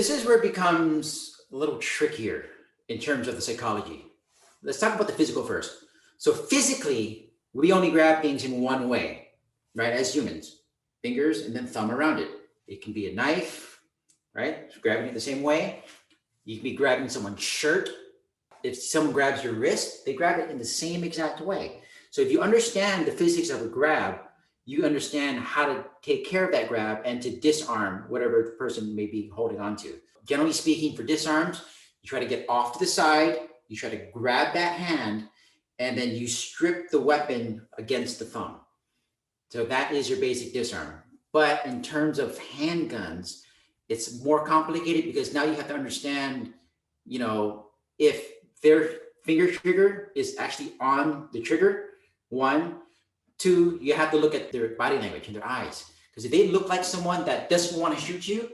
this is where it becomes a little trickier in terms of the psychology. Let's talk about the physical first. So physically, we only grab things in one way, right? As humans, fingers and then thumb around it. It can be a knife, right? So grabbing it the same way. You can be grabbing someone's shirt. If someone grabs your wrist, they grab it in the same exact way. So if you understand the physics of a grab, you understand how to take care of that grab and to disarm whatever the person may be holding on to. Generally speaking, for disarms, you try to get off to the side, you try to grab that hand, and then you strip the weapon against the thumb. So that is your basic disarm. But in terms of handguns, it's more complicated because now you have to understand, if their finger trigger is actually on the trigger, one. Two, you have to look at their body language and their eyes. Because if they look like someone that doesn't want to shoot you,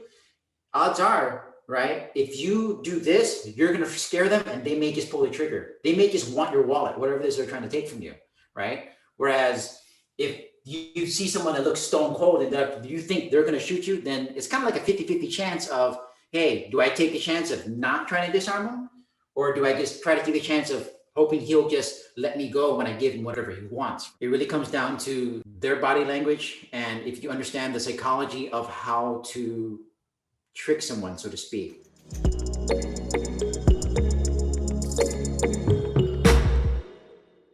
odds are, right, if you do this, you're going to scare them and they may just pull the trigger. They may just want your wallet, whatever it is they're trying to take from you, right? Whereas if you see someone that looks stone cold and that you think they're going to shoot you, then it's kind of like a 50-50 chance of, hey, do I take the chance of not trying to disarm them? Or do I just try to take the chance of hoping he'll just let me go when I give him whatever he wants? It really comes down to their body language. And if you understand the psychology of how to trick someone, so to speak.